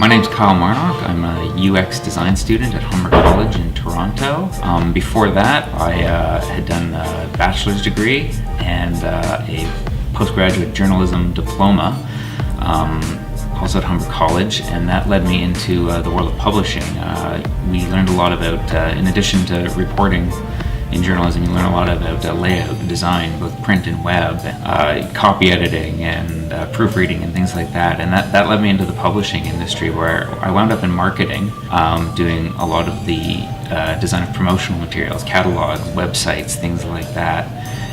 My name's Kyle Marnoch. I'm a UX design student at Humber College in Toronto. Before that, I had done a bachelor's degree and a postgraduate journalism diploma, also at Humber College, and that led me into the world of publishing. We learned a lot about, in addition to reporting in journalism, you learn a lot about layout and design, both print and web, copy editing and proofreading and things like that. And that led me into the publishing industry, where I wound up in marketing, doing a lot of the design of promotional materials, catalogs, websites, things like that.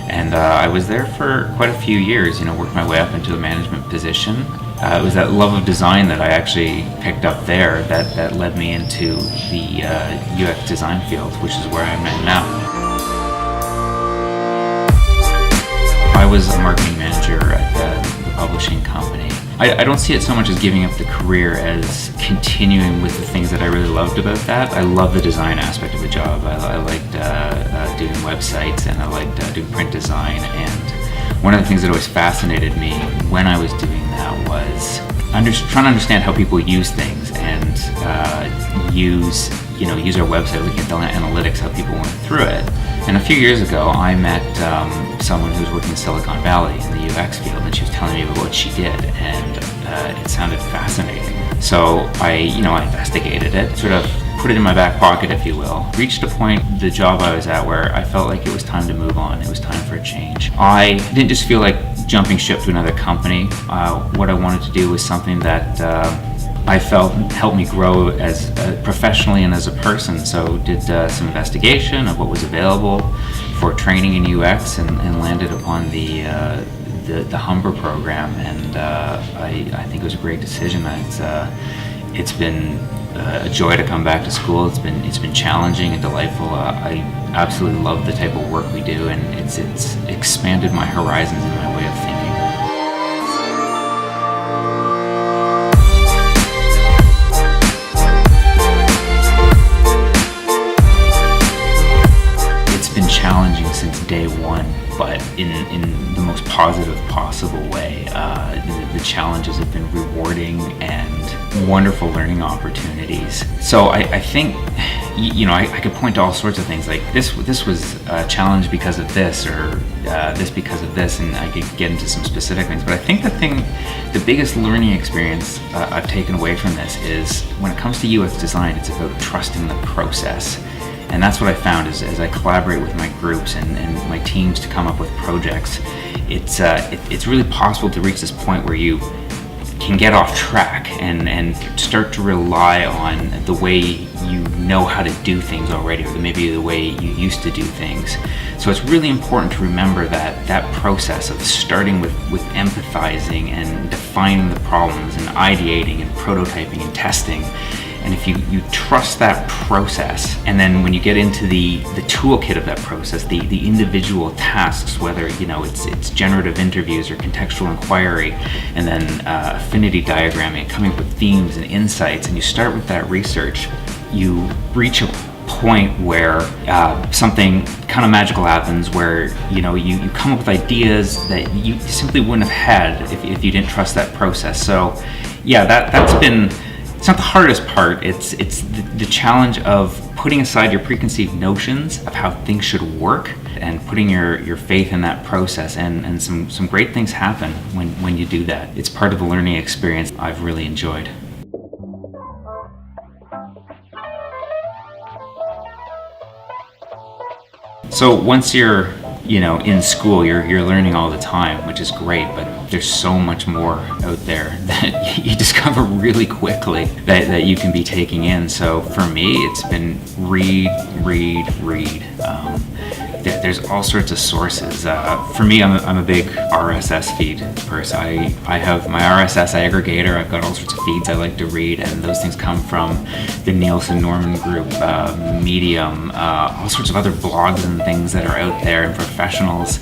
And I was there for quite a few years, worked my way up into a management position. It was that love of design that I actually picked up there that led me into the UX design field, which is where I'm at now. I was a marketing manager at the publishing company. I don't see it so much as giving up the career as continuing with the things that I really loved about that. I love the design aspect of the job. I liked doing websites, and I liked doing print design. And one of the things that always fascinated me when I was doing that was trying to understand how people use things and use our website, looking at the analytics, how people went through it. And a few years ago, I met someone who was working in Silicon Valley in the UX field, and she was telling me about what she did, and it sounded fascinating. So I investigated it, sort of put it in my back pocket, if you will. Reached a point, the job I was at, where I felt like it was time to move on. It was time for a change. I didn't just feel like jumping ship to another company. What I wanted to do was something that I felt helped me grow as professionally and as a person. So did some investigation of what was available for training in UX, and landed upon the Humber program, and I think it was a great decision. It's been a joy to come back to school. It's been challenging and delightful. I absolutely love the type of work we do, and it's expanded my horizons and my way of thinking. Been challenging since day one, but in the most positive possible way. The challenges have been rewarding and wonderful learning opportunities. So I think, I could point to all sorts of things, like this was a challenge because of this, or this because of this, and I could get into some specific things. But I think the biggest learning experience I've taken away from this is, when it comes to UX design, it's about trusting the process. And that's what I found is, as I collaborate with my groups and my teams to come up with projects, it's really possible to reach this point where you can get off track and start to rely on the way you know how to do things already, or maybe the way you used to do things. So it's really important to remember that process of starting with empathizing and defining the problems and ideating and prototyping and testing. And if you trust that process, and then when you get into the toolkit of that process, the individual tasks, whether it's generative interviews or contextual inquiry, and then affinity diagramming, coming up with themes and insights, and you start with that research, you reach a point where something kind of magical happens, where you come up with ideas that you simply wouldn't have had if you didn't trust that process. So yeah, that's been. It's not the hardest part. It's the challenge of putting aside your preconceived notions of how things should work, and putting your faith in that process, and some great things happen when you do that. It's part of the learning experience I've really enjoyed. So once you're in school, you're learning all the time, which is great, but there's so much more out there that you discover really quickly that you can be taking in. So for me, it's been read. There's all sorts of sources. For me, I'm a big RSS feed person. I have my RSS aggregator. I've got all sorts of feeds I like to read, and those things come from the Nielsen Norman Group, Medium, all sorts of other blogs and things that are out there, and professionals.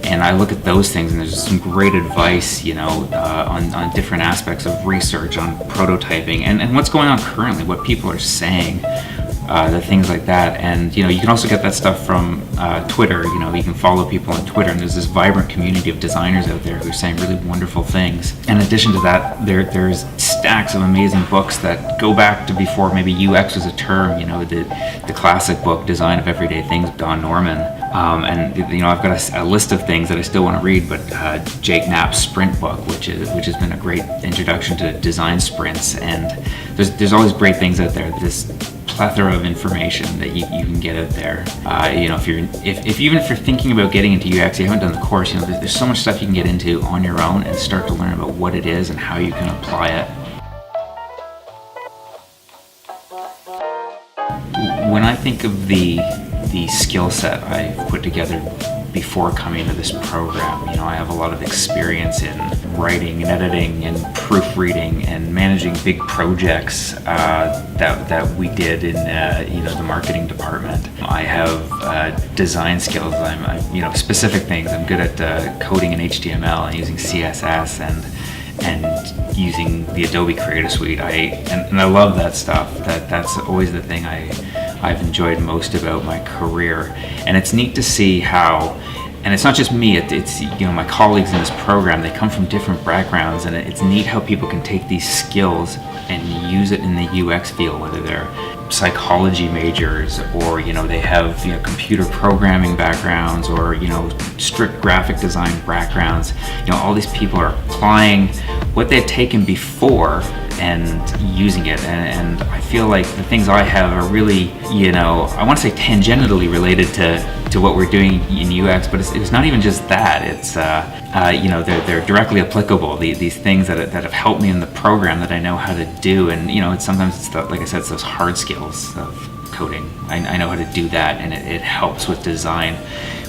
And I look at those things, and there's some great advice, on different aspects of research, on prototyping, and what's going on currently, what people are saying. The things like that. And you can also get that stuff from Twitter. You can follow people on Twitter, and there's this vibrant community of designers out there who are saying really wonderful things. In addition to that, there's stacks of amazing books that go back to before maybe UX was a term, the classic book, Design of Everyday Things, Don Norman. And I've got a list of things that I still want to read, but Jake Knapp's Sprint book, which has been a great introduction to design sprints. And there's always great things out there. This plethora of information that you can get out there. If you're thinking about getting into UX, you haven't done the course, there's so much stuff you can get into on your own and start to learn about what it is and how you can apply it. When I think of the skill set I've put together before coming to this program, I have a lot of experience in writing and editing and proofreading and managing big projects that we did in the marketing department. I have design skills. I'm specific things. I'm good at coding in HTML and using CSS and using the Adobe Creative Suite. I love that stuff. That's always the thing I've enjoyed most about my career. And it's neat to see how, and it's not just me, it's my colleagues in this program, they come from different backgrounds, and it's neat how people can take these skills and use it in the UX field, whether they're psychology majors or they have computer programming backgrounds or strict graphic design backgrounds. All these people are applying what they've taken before and using it, and I feel like the things I have are really, I want to say tangentially related to what we're doing in UX, but it's not even just that. It's they're directly applicable. These things that have helped me in the program that I know how to do, and sometimes it's like I said, it's those hard skills of coding. I know how to do that, and it helps with design.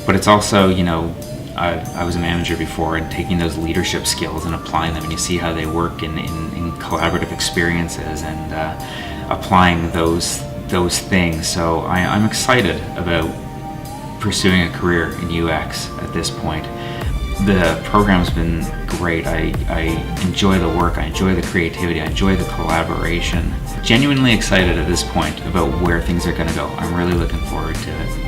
But it's also I was a manager before, and taking those leadership skills and applying them, and you see how they work in collaborative experiences and applying those things. So I'm excited about pursuing a career in UX at this point. The program's been great. I enjoy the work, I enjoy the creativity, I enjoy the collaboration. Genuinely excited at this point about where things are going to go. I'm really looking forward to it.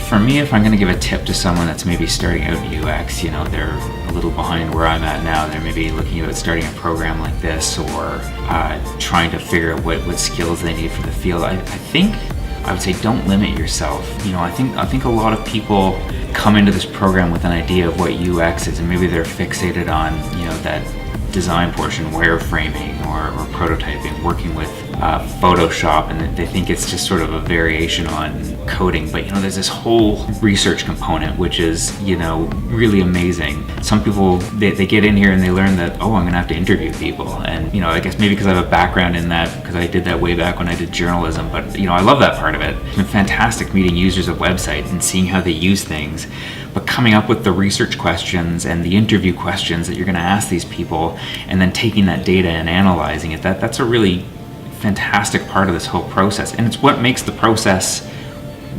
For me, if I'm going to give a tip to someone that's maybe starting out in UX, they're a little behind where I'm at now, they're maybe looking at starting a program like this or trying to figure out what skills they need for the field, I think I would say don't limit yourself. I think a lot of people come into this program with an idea of what UX is, and maybe they're fixated on that design portion, wireframing or prototyping, working with Photoshop, and they think it's just sort of a variation on coding. But there's this whole research component which is really amazing. Some people they get in here and they learn that I'm gonna have to interview people, and I guess maybe because I have a background in that, because I did that way back when I did journalism. But I love that part of it. It's been fantastic meeting users of websites and seeing how they use things, but coming up with the research questions and the interview questions that you're going to ask these people, and then taking that data and analyzing it, that's a really fantastic part of this whole process, and it's what makes the process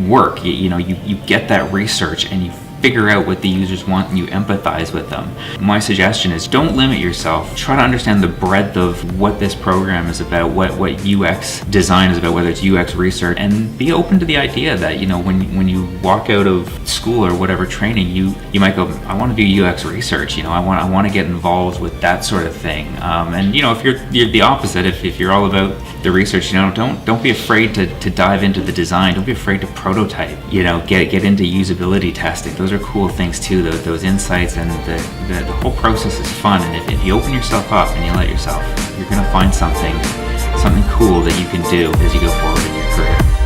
work. You get that research and you figure out what the users want and you empathize with them. My suggestion is don't limit yourself. Try to understand the breadth of what this program is about, what UX design is about, whether it's UX research, and be open to the idea that when you walk out of school or whatever training, you might go, I want to do UX research. I want to get involved with that sort of thing. And if you're the opposite, if you're all about the research, don't be afraid to dive into the design. Don't be afraid to prototype. Get into usability testing. Those are cool things too. Those insights, and the whole process is fun. And if you open yourself up and you let yourself, you're gonna find something cool that you can do as you go forward in your career.